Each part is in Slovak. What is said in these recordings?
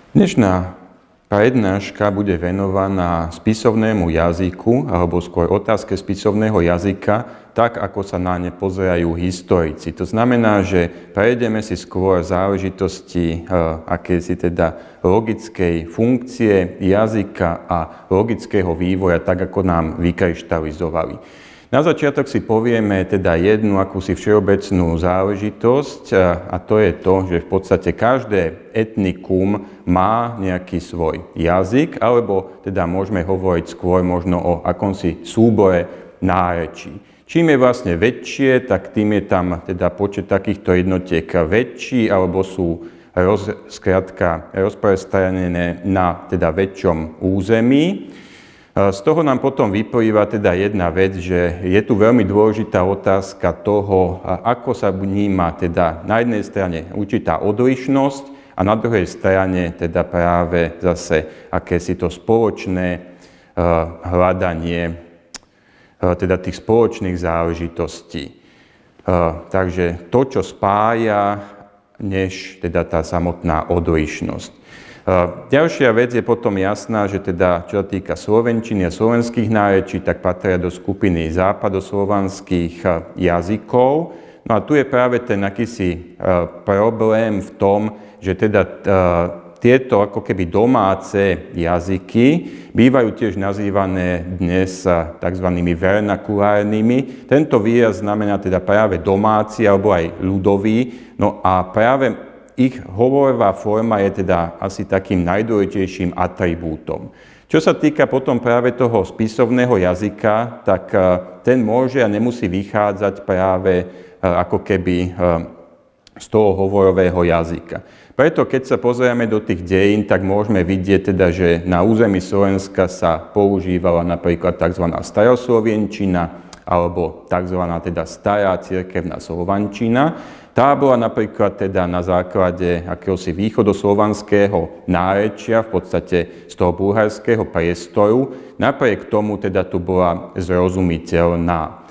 Dnešná prednáška bude venovaná spisovnému jazyku, alebo skôr otázke spisovného jazyka, tak ako sa na ne pozerajú historici. To znamená, že prejdeme si skôr záležitosti akési teda logickej funkcie jazyka a logického vývoja, tak ako nám vykryštalizovali. Na začiatok si povieme teda jednu akúsi všeobecnú záležitosť a to je to, že v podstate každé etnikum má nejaký svoj jazyk, alebo teda môžeme hovoriť skôr možno o akomsi súbore nárečí. Čím je vlastne väčšie, tak tým je tam teda počet takýchto jednotiek väčší, alebo sú skrátka rozprestrenené na teda väčšom území. Z toho nám potom vyplýva teda jedna vec, že je tu veľmi dôležitá otázka toho, ako sa vníma teda na jednej strane určitá odlišnosť a na druhej strane teda práve zase akési to spoločné hľadanie teda tých spoločných záležitostí. Takže to, čo spája, než teda tá samotná odlišnosť. Ďalšia vec je potom jasná, že teda čo sa týka slovenčiny a slovenských nárečí, tak patria do skupiny západoslovanských jazykov. No a tu je práve ten akýsi problém v tom, že teda tieto ako keby domáce jazyky bývajú tiež nazývané dnes tzv. Vernakulárnymi. Tento výraz znamená teda práve domáci alebo aj ľudový. No a práve ich hovorová forma je teda asi takým najdôležitejším atribútom. Čo sa týka potom práve toho spisovného jazyka, tak ten môže a nemusí vychádzať práve ako keby z toho hovorového jazyka. Preto keď sa pozrieme do tých dejín, tak môžeme vidieť teda, že na území Slovenska sa používala napríklad tzv. Staroslovenčina alebo tzv. Teda stará cirkevná slovančina. Tá bola napríklad teda na základe akéhosi východoslovanského nárečia, v podstate z toho bulharského priestoru. Napriek tomu teda tu bola zrozumiteľná.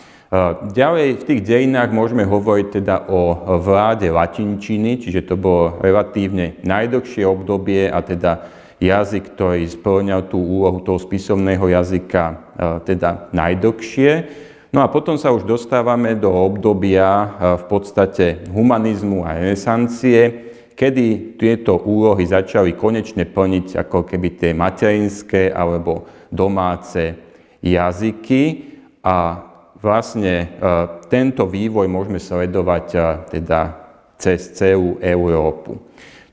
Ďalej v tých dejinách môžeme hovoriť teda o vláde latinčiny, čiže to bolo relatívne najdlhšie obdobie a teda jazyk, ktorý spĺňal tú úlohu toho spisovného jazyka teda najdlhšie. No a potom sa už dostávame do obdobia v podstate humanizmu a renesancie, kedy tieto úlohy začali konečne plniť ako keby tie materinské alebo domáce jazyky a vlastne tento vývoj môžeme sledovať teda cez celú Európu.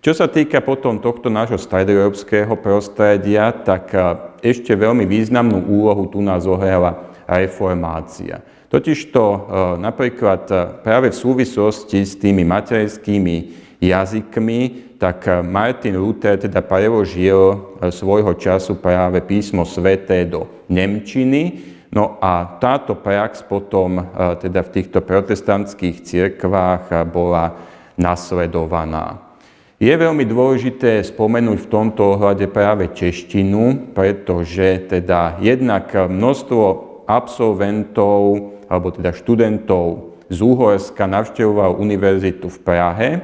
Čo sa týka potom tohto nášho stredoeurópskeho prostredia, tak ešte veľmi významnú úlohu tu nás zohrala reformácia. Totižto napríklad práve v súvislosti s tými materinskými jazykmi, tak Martin Luther teda preložil svojho času práve písmo sväté do nemčiny. No a táto prax potom teda v týchto protestantských cirkvách bola nasledovaná. Je veľmi dôležité spomenúť v tomto ohľade práve češtinu, pretože teda jednak množstvo absolventov alebo teda študentov z Uhorska navštevoval univerzitu v Prahe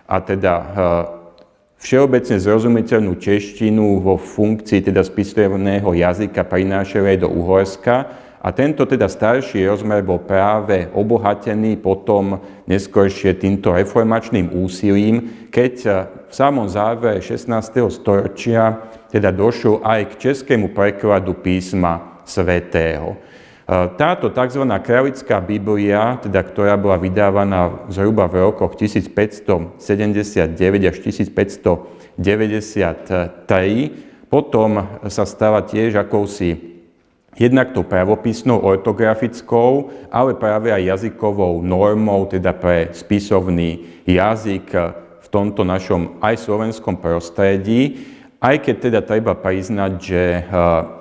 a teda všeobecne zrozumiteľnú češtinu vo funkcii teda spisovného jazyka prinášali aj do Uhorska a tento teda starší rozmer bol práve obohatený potom neskôršie týmto reformačným úsilím, keď v samom závere 16. storočia teda došlo aj k českému prekladu písma svätého. Táto tzv. Kráľovská Biblia, teda, ktorá bola vydávaná zhruba v rokoch 1579 až 1593, potom sa stala tiež akousi jednak tou pravopisnou, ortografickou, ale práve aj jazykovou normou, teda pre spisovný jazyk v tomto našom aj slovenskom prostredí, aj keď teda treba priznať, že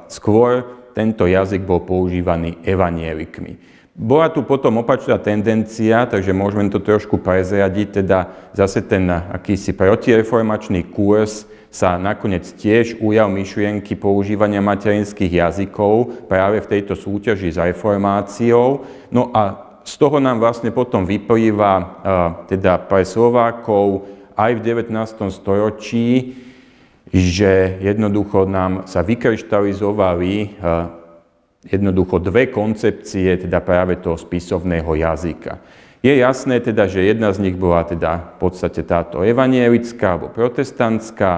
skôr tento jazyk bol používaný evanielikmi. Bola tu potom opačná tendencia, takže môžeme to trošku prezradiť, teda zase ten akýsi protireformačný kurz sa nakoniec tiež ujal myšlienky používania materinských jazykov práve v tejto súťaži s reformáciou. No a z toho nám vlastne potom vyplýva teda pre Slovákov aj v 19. storočí že jednoducho nám sa vykryštalizovali jednoducho dve koncepcie, teda práve toho spisovného jazyka. Je jasné teda, že jedna z nich bola teda v podstate táto evanjelická alebo protestantská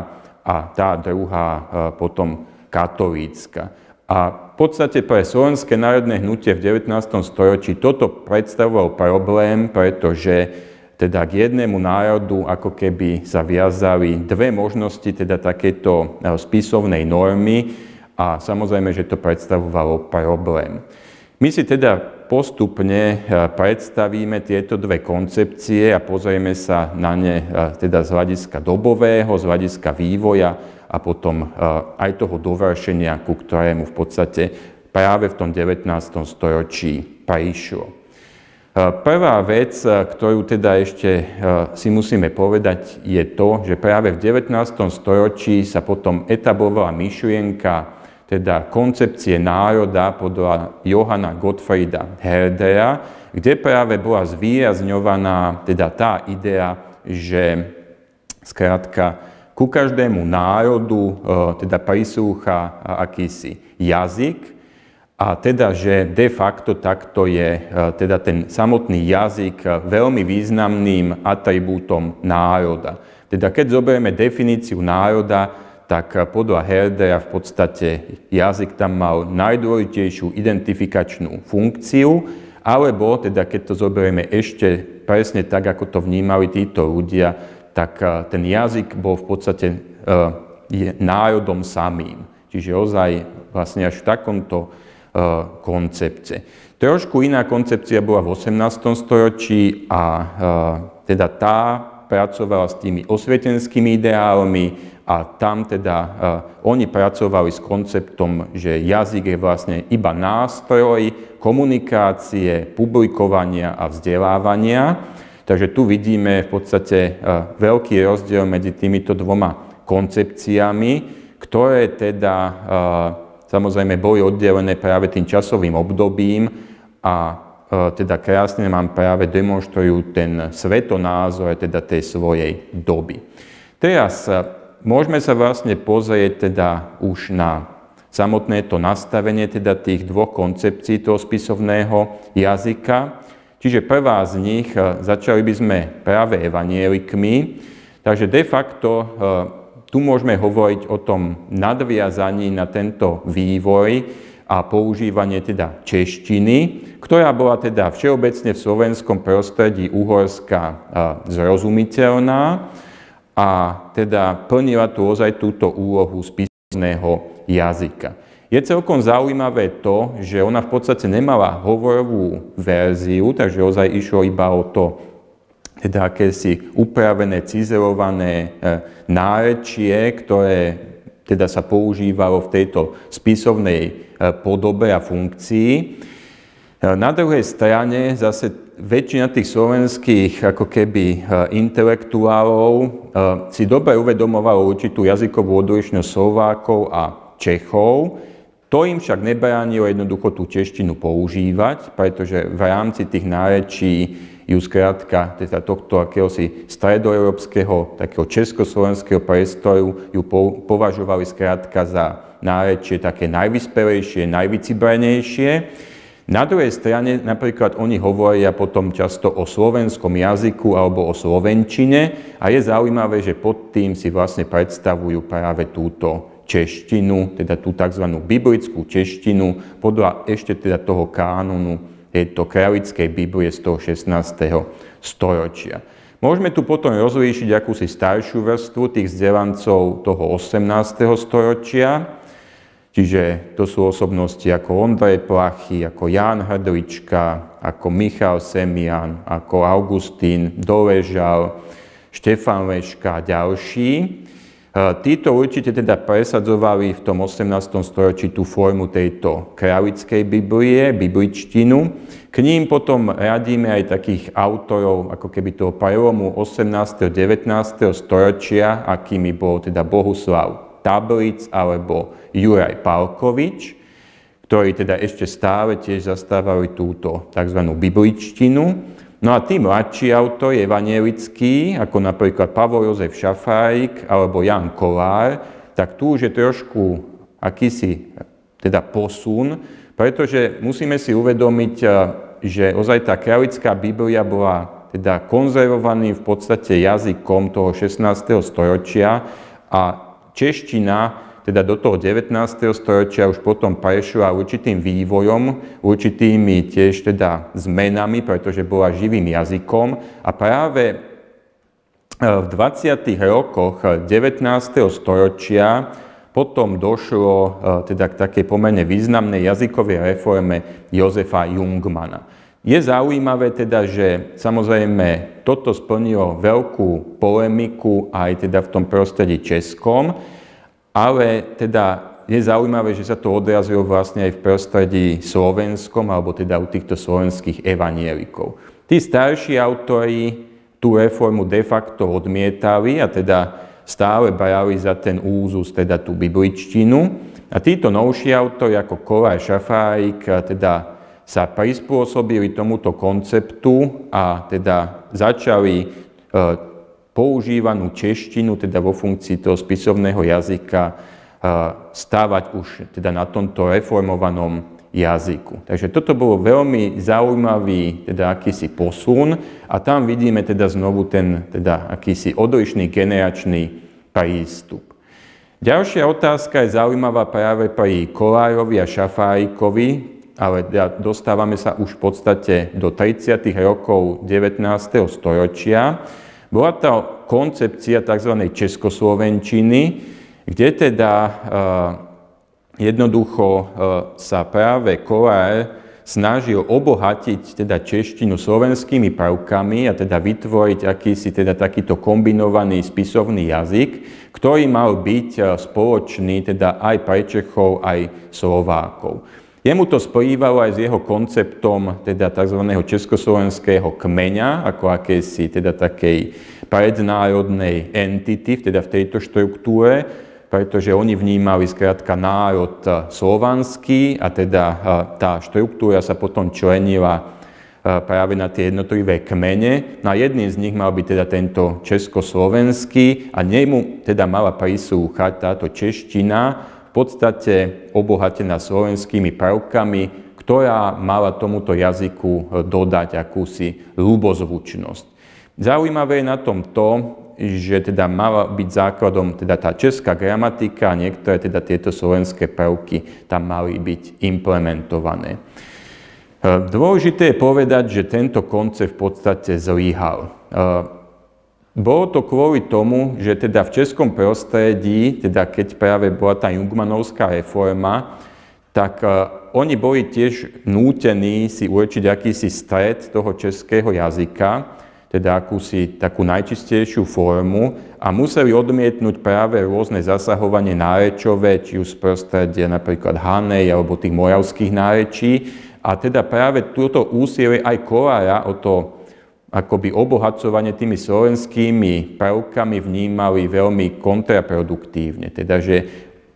a tá druhá potom katolícka. A v podstate pre Slovenské národné hnutie v 19. storočí toto predstavoval problém, pretože teda k jednému národu ako keby sa viazali dve možnosti teda takéto spisovnej normy a samozrejme, že to predstavovalo problém. My si teda postupne predstavíme tieto dve koncepcie a pozrieme sa na ne teda z hľadiska dobového, z hľadiska vývoja a potom aj toho dovršenia, ku ktorému v podstate práve v tom 19. storočí prišlo. Prvá vec, ktorú teda ešte si musíme povedať, je to, že práve v 19. storočí sa potom etablovala myšlienka teda koncepcie národa podľa Johanna Gottfrieda Herdera, kde práve bola zvýrazňovaná teda tá idea, že skrátka ku každému národu teda prislúcha akýsi jazyk a teda, že de facto takto je teda ten samotný jazyk veľmi významným atribútom národa. Teda keď zoberieme definíciu národa, tak podľa Herdera v podstate jazyk tam mal najdôležitejšiu identifikačnú funkciu, alebo teda keď to zoberieme ešte presne tak, ako to vnímali títo ľudia, tak ten jazyk bol v podstate národom samým. Čiže ozaj vlastne až v takomto koncepte. Trošku iná koncepcia bola v 18. storočí a teda tá pracovala s tými osvietenskými ideálmi a tam teda oni pracovali s konceptom, že jazyk je vlastne iba nástroj komunikácie, publikovania a vzdelávania. Takže tu vidíme v podstate veľký rozdiel medzi týmito dvoma koncepciami, ktoré teda samozrejme boli oddelené práve tým časovým obdobím a teda krásne nám práve demonštrujú ten svetonázor teda tej svojej doby. Teraz môžeme sa vlastne pozrieť teda už na samotné to nastavenie teda tých dvoch koncepcií toho spisovného jazyka. Čiže prvá z nich, začali by sme práve evanjelikmi, takže de facto tu môžeme hovoriť o tom nadviazaní na tento vývoj a používanie teda češtiny, ktorá bola teda všeobecne v slovenskom prostredí Uhorska zrozumiteľná a teda plnila tu ozaj túto úlohu spisovného jazyka. Je celkom zaujímavé to, že ona v podstate nemala hovorovú verziu, takže ozaj išlo iba o to, teda akési upravené, cizelované nárečie, ktoré teda sa používalo v tejto spisovnej podobe a funkcii. Na druhej strane zase väčšina tých slovenských ako keby intelektuálov si dobre uvedomovalo určitú jazykovú odlišnosť Slovákov a Čechov. To im však nebránilo jednoducho tú češtinu používať, pretože v rámci tých nárečí ju skrátka teda tohto akéhosi stredoeurópskeho, takého československého priestoru ju považovali skrátka za nárečie také najvyspelejšie, najvycibrenejšie. Na druhej strane napríklad oni hovoria potom často o slovenskom jazyku alebo o slovenčine a je zaujímavé, že pod tým si vlastne predstavujú práve túto češtinu, teda tú tzv. Biblickú češtinu podľa ešte teda toho kánonu tejto Králickej Biblie z toho 16. storočia. Môžeme tu potom rozlíšiť akúsi staršiu vrstvu tých vzdelancov toho 18. storočia, čiže to sú osobnosti ako Ondrej Plachy, ako Ján Hrdlička, ako Michal Semian, ako Augustín Doležal, Štefan Leška a ďalší. Títo určite teda presadzovali v tom 18. storočí tú formu tejto Králickej Biblie, bibličtinu. K ním potom radíme aj takých autorov, ako keby toho prelomu 18. a 19. storočia, akými bol teda Bohuslav Tablic alebo Juraj Palkovič, ktorí teda ešte stále tiež zastávali túto tzv. Bibličtinu. No a tí mladší autori evanjelickí, ako napríklad Pavol Jozef Šafárik alebo Jan Kolár, tak tu už je trošku akýsi teda posun, pretože musíme si uvedomiť, že ozaj tá kráľovská Biblia bola teda konzervovaný v podstate jazykom toho 16. storočia a čeština teda do toho 19. storočia už potom prešla určitým vývojom, určitými tiež teda zmenami, pretože bola živým jazykom a práve v 20. rokoch 19. storočia potom došlo teda k takej pomerne významnej jazykovej reforme Josefa Jungmanna. Je zaujímavé teda, že samozrejme toto splnilo veľkú polemiku aj teda v tom prostredí českom, ale teda je zaujímavé, že sa to odrazilo vlastne aj v prostredí slovenskom, alebo teda u týchto slovenských evanielikov. Tí starší autori tú reformu de facto odmietali a teda stále brali za ten úzus teda tú bibličtinu. A títo novší autori ako Kollár, Šafárik teda sa prispôsobili tomuto konceptu a teda začali používanú češtinu, teda vo funkcii toho spisovného jazyka, stávať už teda na tomto reformovanom jazyku. Takže toto bolo veľmi zaujímavý teda akýsi posun a tam vidíme teda znovu ten teda akýsi odlišný generačný prístup. Ďalšia otázka je zaujímavá práve pri Kollárovi a Šafárikovi, ale dostávame sa už v podstate do 30. rokov 19. storočia. Bola to koncepcia tzv. Českoslovenčiny, kde teda jednoducho sa práve Kollár snažil obohatiť teda češtinu slovenskými prvkami a teda vytvoriť akýsi teda takýto kombinovaný spisovný jazyk, ktorý mal byť spoločný teda aj pre Čechov, aj Slovákov. Jemu to splývalo aj s jeho konceptom teda tzv. Československého kmeňa, ako akési teda takej prednárodnej entity, teda v tejto štruktúre, pretože oni vnímali skrátka národ slovanský a teda tá štruktúra sa potom členila práve na tie jednotlivé kmene. No a jedným z nich mal byť teda tento československý a nemu teda mala prislúchať táto čeština, v podstate obohatená slovenskými prvkami, ktorá mala tomuto jazyku dodať akúsi ľubozvučnosť. Zaujímavé je na tom to, že teda mala byť základom teda tá česká gramatika a niektoré teda tieto slovenské prvky tam mali byť implementované. Dôležité je povedať, že tento koncept v podstate zlyhal. Bolo to kvôli tomu, že teda v českom prostredí, teda keď práve bola tá Jungmannovská reforma, tak oni boli tiež nútení si určiť akýsi stred toho českého jazyka, teda akúsi takú najčistejšiu formu a museli odmietnúť práve rôzne zasahovanie nárečové, či už z prostredia napríklad Hanej alebo tých moravských nárečí. A teda práve túto úsilie aj Kollára o to akoby obohacovanie tými slovenskými prvkami vnímali veľmi kontraproduktívne. Teda, že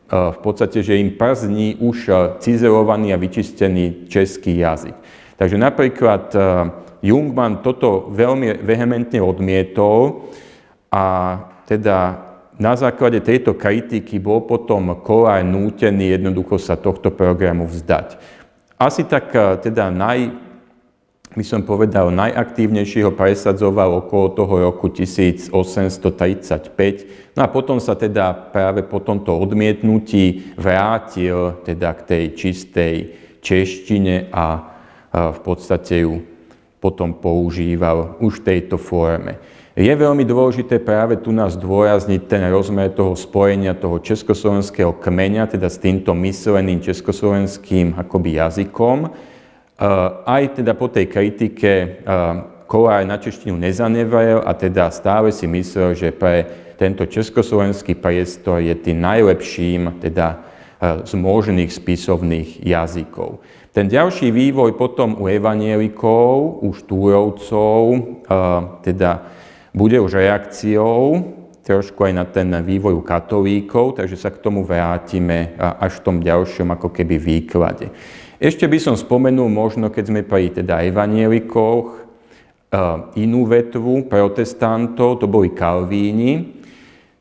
v podstate, že im przní už cizelovaný a vyčistený český jazyk. Takže napríklad Jungmann toto veľmi vehementne odmietol a teda na základe tejto kritiky bol potom Kollár nútený jednoducho sa tohto programu vzdať. Asi tak teda by som povedal, najaktívnejšie ho presadzoval okolo toho roku 1835. No a potom sa teda práve po tomto odmietnutí vrátil teda k tej čistej češtine a v podstate ju potom používal už v tejto forme. Je veľmi dôležité práve tu nás zdôrazniť ten rozmer toho spojenia toho československého kmeňa, teda s týmto mysleným československým akoby jazykom. Aj teda po tej kritike Kollár na češtinu nezanevrel a teda stále si myslel, že pre tento československý priestor je tým najlepším teda z možných spisovných jazykov. Ten ďalší vývoj potom u evanielikov, u štúrovcov, teda bude už reakciou trošku aj na ten vývoj u katolíkov, takže sa k tomu vrátime až v tom ďalšom ako keby výklade. Ešte by som spomenul možno, keď sme pri teda evanielikoch, inú vetvu protestantov, to boli Kalvíni.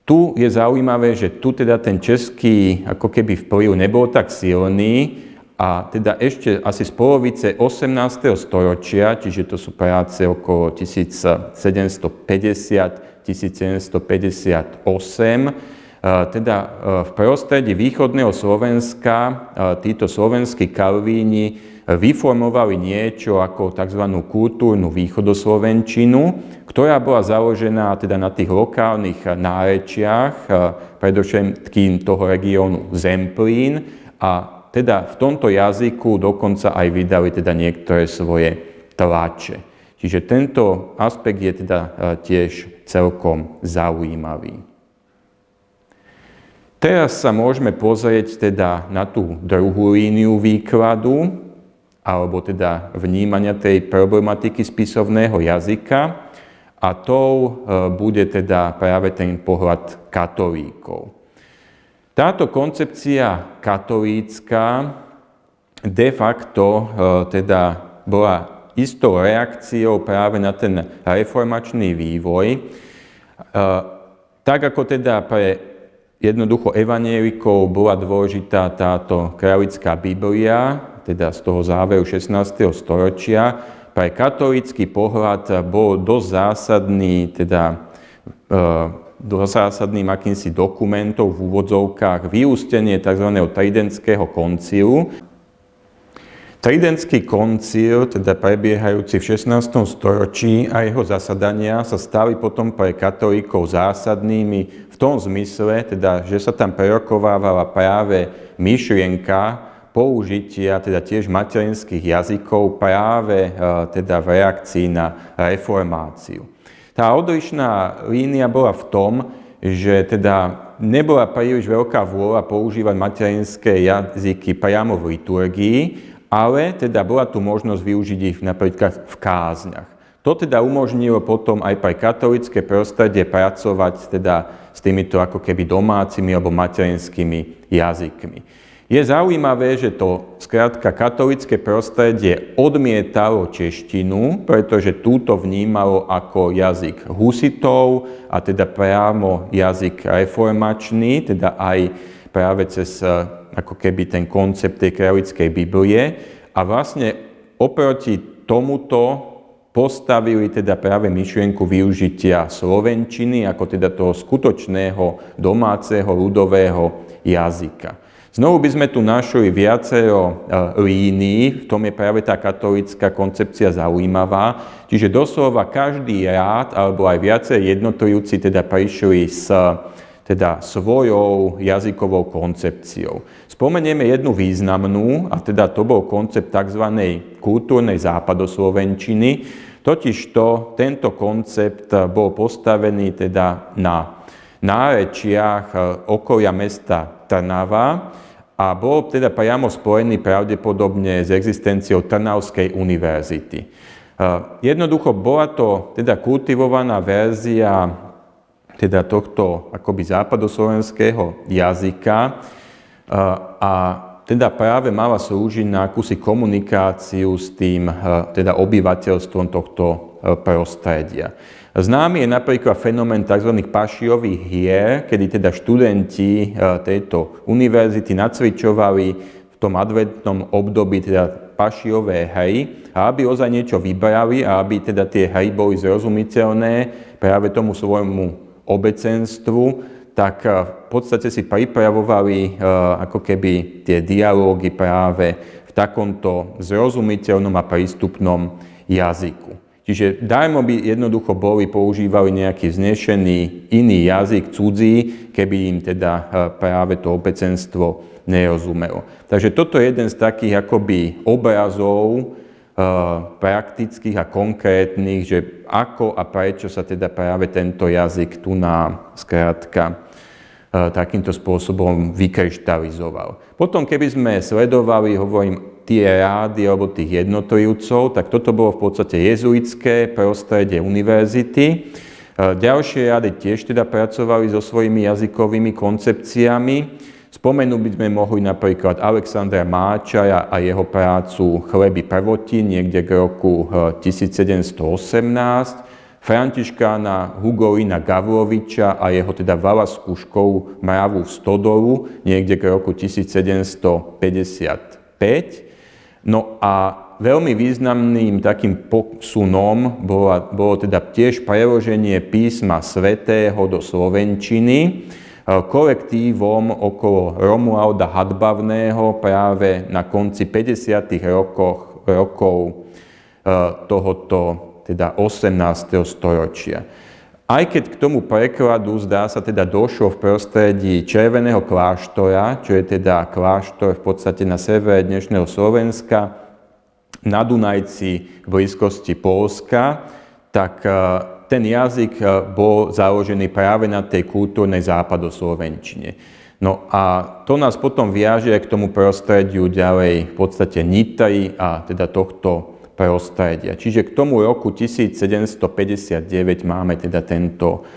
Tu je zaujímavé, že tu teda ten český ako keby vplyv nebol tak silný a teda ešte asi z polovice 18. storočia, čiže to sú práce okolo 1750-1758, teda v prostredí východného Slovenska títo slovenskí kalvíni vyformovali niečo ako tzv. Kultúrnu východoslovenčinu, ktorá bola založená teda na tých lokálnych nárečiach, predovšetkým toho regiónu Zemplín, a teda v tomto jazyku dokonca aj vydali teda niektoré svoje tlače. Čiže tento aspekt je teda tiež celkom zaujímavý. Teraz sa môžeme pozrieť teda na tú druhú líniu výkladu, alebo teda vnímania tej problematiky spisovného jazyka, a tou bude teda práve ten pohľad katolíkov. Táto koncepcia katolícka de facto teda bola istou reakciou práve na ten reformačný vývoj. Tak ako teda pre jednoducho evanjelikov bola dôležitá táto kráľovská Biblia, teda z toho záveru 16. storočia, pre katolícky pohľad bol dosť zásadný, teda zásadným akýmsi dokumentom v úvodzovkách vyústenie tzv. Tridentského koncilu. Tridentský koncil, teda prebiehajúci v 16. storočí, a jeho zasadania sa stali potom pre katolíkov zásadnými v tom zmysle, teda, že sa tam prerokovávala práve myšlienka použitia teda tiež materinských jazykov práve teda v reakcii na reformáciu. Tá odlišná línia bola v tom, že teda nebola príliš veľká vôľa používať materinské jazyky priamo v liturgii, ale teda bola tu možnosť využiť ich napríklad v kázniach. To teda umožnilo potom aj pre katolícke prostredie pracovať teda s týmito ako keby domácimi alebo materinskými jazykmi. Je zaujímavé, že to skrátka katolícke prostredie odmietalo češtinu, pretože túto vnímalo ako jazyk husitov a teda priamo jazyk reformačný, teda aj práve cez ako keby ten koncept tej kráľovskej Biblie. A vlastne oproti tomuto postavili teda práve myšlienku využitia slovenčiny ako teda toho skutočného domáceho ľudového jazyka. Znovu by sme tu našli viacero línií, v tom je práve tá katolícka koncepcia zaujímavá, čiže doslova každý rád alebo aj viacej jednotlivci teda prišli s teda svojou jazykovou koncepciou. Spomenieme jednu významnú, a teda to bol koncept tzv. Kultúrnej západoslovenčiny, totižto tento koncept bol postavený teda na nárečiach okolia mesta Trnava a bol teda priamo spojený pravdepodobne s existenciou Trnavskej univerzity. Jednoducho bola to teda kultivovaná verzia teda tohto akoby západoslovenského jazyka a teda práve mala slúžiť na akúsi komunikáciu s tým teda obyvateľstvom tohto prostredia. Známy je napríklad fenomén tzv. Pašiových hier, kedy teda študenti tejto univerzity nacvičovali v tom adventnom období teda pašiové hry, a aby ozaj niečo vybrali a aby teda tie hry boli zrozumiteľné práve tomu svojmu obecenstvu, tak v podstate si pripravovali ako keby tie dialógy práve v takomto zrozumiteľnom a prístupnom jazyku. Čiže darmo by jednoducho používali nejaký vznešený iný jazyk, cudzí, keby im teda práve to obecenstvo nerozumelo. Takže toto je jeden z takých akoby obrazov praktických a konkrétnych, že ako a prečo sa teda práve tento jazyk tu skrátka takýmto spôsobom vykryštalizoval. Potom, keby sme sledovali, hovorím, tie rády alebo tých jednotlivcov, tak toto bolo v podstate jezuitské prostredie univerzity. Ďalšie rády tiež teda pracovali so svojimi jazykovými koncepciami. Spomenúť by sme mohli napríklad Alexandra Máča a jeho prácu Chleby prvotín niekde k roku 1718, Františkána Hugolina Gavroviča a jeho teda valašskú školu Mravu v Stodolu niekde k roku 1755. No a veľmi významným takým posunom bolo teda tiež preloženie písma svätého do slovenčiny kolektívom okolo Romualda Hadbavného práve na konci 50. rokov tohoto teda 18. storočia. Aj keď k tomu prekladu zdá sa teda došlo v prostredí Červeného kláštora, čo je teda kláštor v podstate na severe dnešného Slovenska, na Dunajci v blízkosti Poľska, tak ten jazyk bol založený práve na tej kultúrnej západoslovenčine. No a to nás potom viaže k tomu prostrediu ďalej v podstate Nitry a teda tohto prostredia. Čiže k tomu roku 1759 máme teda tento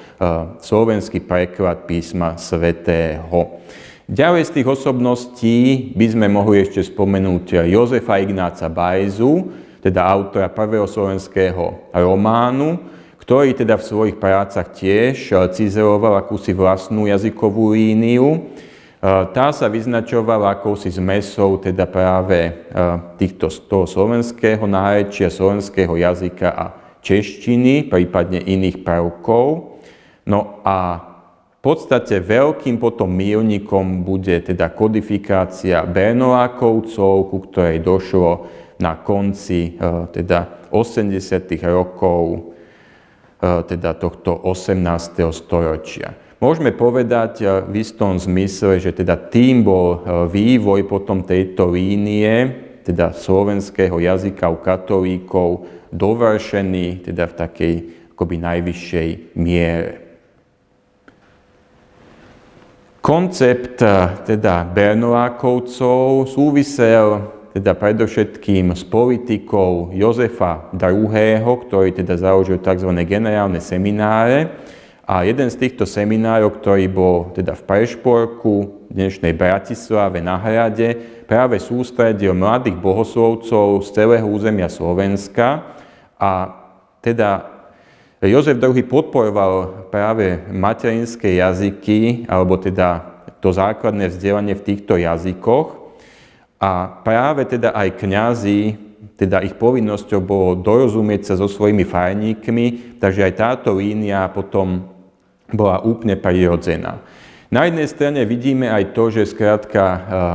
slovenský preklad písma svätého. Ďalej z tých osobností by sme mohli ešte spomenúť Jozefa Ignáca Bajzu, teda autora prvého slovenského románu, ktorý teda v svojich prácach tiež cizeloval akúsi vlastnú jazykovú líniu. Tá sa vyznačovala akousi zmesou teda práve toho slovenského nárečia, slovenského jazyka a češtiny, prípadne iných prvkov. No a v podstate veľkým potom míľnikom bude teda kodifikácia Bernolákovcov, ku ktorej došlo na konci teda 80. rokov teda tohto 18. storočia. Môžeme povedať v istom zmysle, že teda tým bol vývoj potom tejto línie, teda slovenského jazyka u katolíkov, dovršený teda v takej akoby najvyššej miere. Koncept teda Bernolákovcov súvisel teda predovšetkým s politikou Jozefa II., ktorý teda založil tzv. Generálne semináre. A jeden z týchto seminárov, ktorý bol teda v Prešporku, dnešnej Bratislave na Hrade, práve sústredil mladých bohoslovcov z celého územia Slovenska. A teda Jozef II. Podporoval práve materinské jazyky, alebo teda to základné vzdelanie v týchto jazykoch. A práve teda aj kňazi, teda ich povinnosťou bolo dorozumieť sa so svojimi farníkmi, takže aj táto línia potom bola úplne prirodzená. Na jednej strane vidíme aj to, že skrátka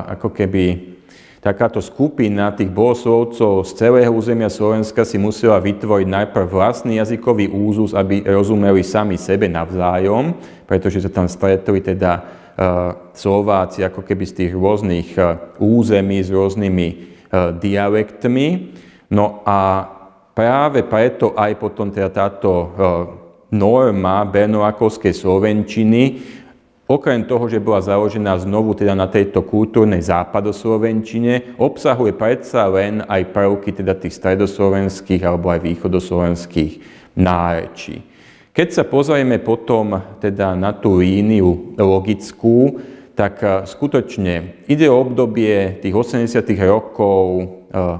ako keby takáto skupina tých bohoslovcov z celého územia Slovenska si musela vytvoriť najprv vlastný jazykový úzus, aby rozumeli sami sebe navzájom, pretože sa tam stretli teda Slováci ako keby z tých rôznych území s rôznymi dialektmi. No a práve preto aj potom teda táto norma bernolákovskej slovenčiny, okrem toho, že bola založená znovu teda na tejto kultúrnej západoslovenčine, obsahuje predsa len aj prvky teda tých stredoslovenských alebo aj východoslovenských nárečí. Keď sa pozrieme potom teda na tú líniu logickú, tak skutočne ide o obdobie tých 80. rokov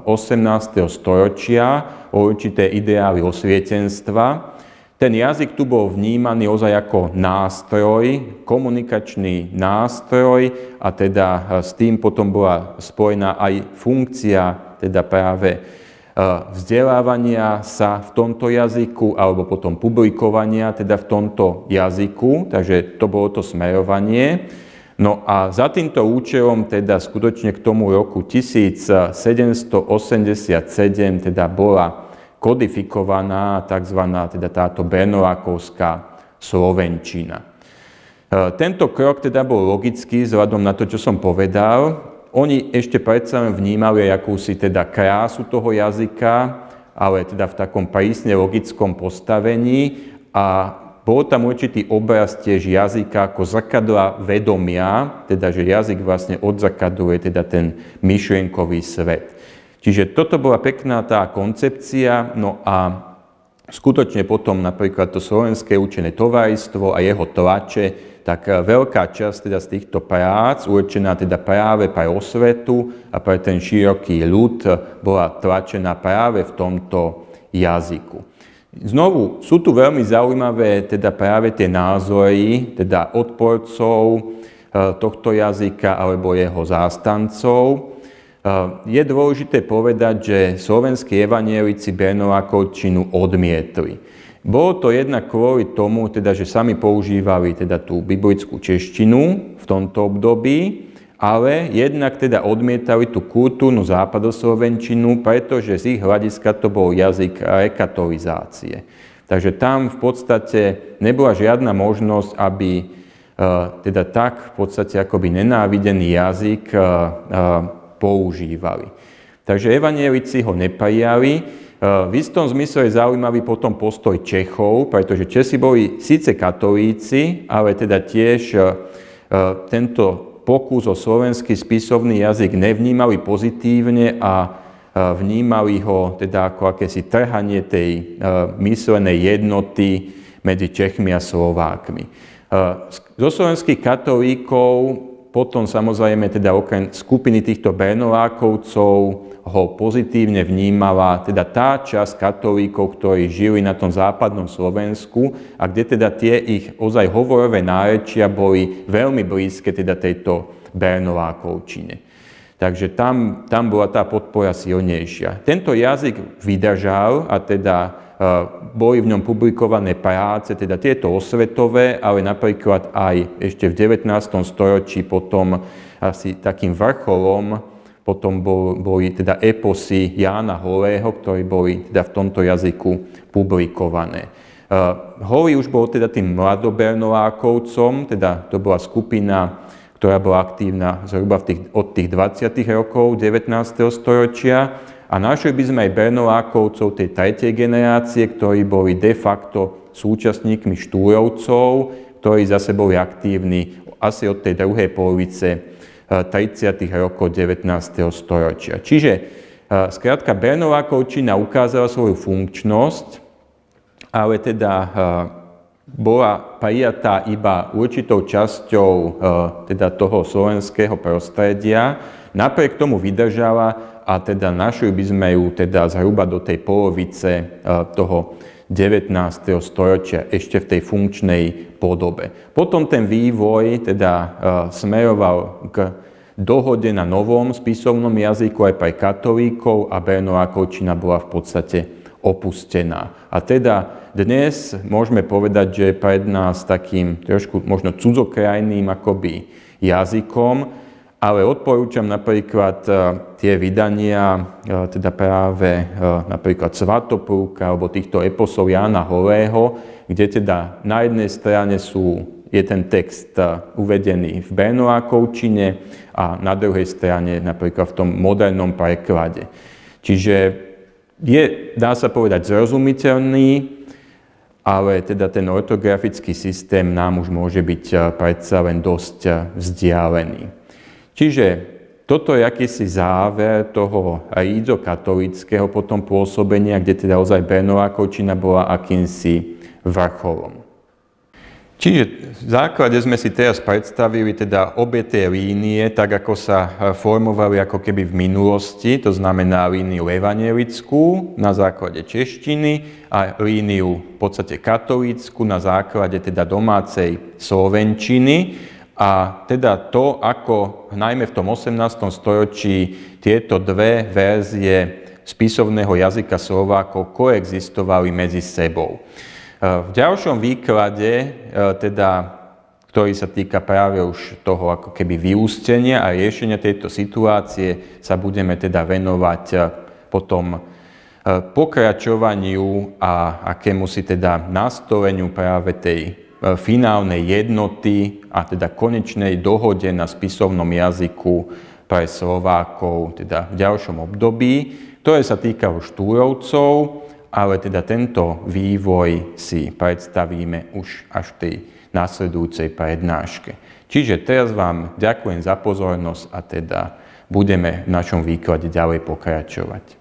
18. storočia, o určité ideály osvietenstva. Ten jazyk tu bol vnímaný ozaj ako nástroj, komunikačný nástroj a teda s tým potom bola spojená aj funkcia teda práve vzdelávania sa v tomto jazyku alebo potom publikovania teda v tomto jazyku, takže to bolo to smerovanie. No a za týmto účelom teda skutočne k tomu roku 1787 teda bola kodifikovaná tzv. Teda táto bernolákovská slovenčina. Tento krok teda bol logický vzhľadom na to, čo som povedal. Oni ešte predsa vnímali akúsi teda krásu toho jazyka, ale teda v takom prísne logickom postavení a bol tam určitý obraz tiež jazyka ako zrkadla vedomia, teda že jazyk vlastne odzrkadluje teda ten myšlienkový svet. Čiže toto bola pekná tá koncepcia, no a skutočne potom napríklad to Slovenské učené tovaristvo a jeho tlače, tak veľká časť teda z týchto prác, určená teda práve pre osvetu a pre ten široký ľud, bola tlačená práve v tomto jazyku. Znovu, sú tu veľmi zaujímavé teda práve tie názory, teda odporcov tohto jazyka alebo jeho zástancov. Je dôležité povedať, že slovenskí evanjelici bernolákovčinu odmietli. Bolo to jednak kvôli tomu, teda, že sami používali teda tú biblickú češtinu v tomto období, ale jednak teda odmietali tú kultúrnu západoslovenčinu, pretože z ich hľadiska to bol jazyk rekatolizácie. Takže tam v podstate nebola žiadna možnosť, aby teda tak v podstate akoby nenávidený jazyk používali. Takže evanjelici ho neprijali. V istom zmysle je zaujímavý potom postoj Čechov, pretože Česi boli síce katolíci, ale teda tiež tento pokus o slovenský spisovný jazyk nevnímali pozitívne a vnímali ho teda ako akési trhanie tej myslenej jednoty medzi Čechmi a Slovákmi. Zo slovenských katolíkov potom samozrejme teda okrem skupiny týchto bernolákovcov ho pozitívne vnímala teda tá časť katolíkov, ktorí žili na tom západnom Slovensku a kde teda tie ich ozaj hovorové nárečia boli veľmi blízke teda tejto bernolákovčine. Takže tam bola tá podpora silnejšia. Tento jazyk vydržal a teda boli v ňom publikované práce, teda tieto osvetové, ale napríklad aj ešte v 19. storočí potom asi takým vrcholom potom boli teda eposy Jána Holého, ktoré boli teda v tomto jazyku publikované. Holý už bol teda tým mladobernolákovcom, teda to bola skupina, ktorá bola aktívna zhruba od tých 20. rokov 19. storočia. A našli by sme aj bernolákovcov tej tretej generácie, ktorí boli de facto súčasníkmi štúrovcov, ktorí zase boli aktívni asi od tej druhej polovice 30. rokov 19. storočia. Čiže skrátka bernolákovčina ukázala svoju funkčnosť, ale teda bola prijatá iba určitou časťou teda toho slovenského prostredia. Napriek tomu vydržala a teda našli by sme ju teda zhruba do tej polovice toho 19. storočia ešte v tej funkčnej podobe. Potom ten vývoj teda smeroval k dohode na novom spisovnom jazyku aj pre katolíkov a bernolákovčina bola v podstate opustená. A teda dnes môžeme povedať, že je pred nás takým trošku možno cudzokrajným akoby jazykom, ale odporúčam napríklad tie vydania, teda práve napríklad Svatoplúka alebo týchto eposov Jána Holého, kde teda na jednej strane je ten text uvedený v bernolákovčine a na druhej strane napríklad v tom modernom preklade. Čiže dá sa povedať, zrozumiteľný, ale teda ten ortografický systém nám už môže byť predsa len dosť vzdialený. Čiže toto je akýsi záver toho rídzo-katolíckeho potom pôsobenia, kde teda ozaj bernolákovčina bola akýmsi vrcholom. Čiže v základe sme si teraz predstavili teda obe tie línie, tak ako sa formovali ako keby v minulosti, to znamená líniu evanjelickú na základe češtiny a líniu v podstate katolícku na základe teda domácej slovenčiny. A teda to, ako najmä v tom 18. storočí tieto dve verzie spisovného jazyka Slovákov koexistovali medzi sebou. V ďalšom výklade, ktorý sa týka práve už toho ako keby vyústenia a riešenia tejto situácie, sa budeme teda venovať potom pokračovaniu a akémusi teda nastoleniu práve tej finálnej jednoty a teda konečnej dohode na spisovnom jazyku pre Slovákov teda v ďalšom období, ktoré sa týka už štúrovcov, ale teda tento vývoj si predstavíme už až v tej nasledujúcej prednáške. Čiže teraz vám ďakujem za pozornosť a teda budeme v našom výklade ďalej pokračovať.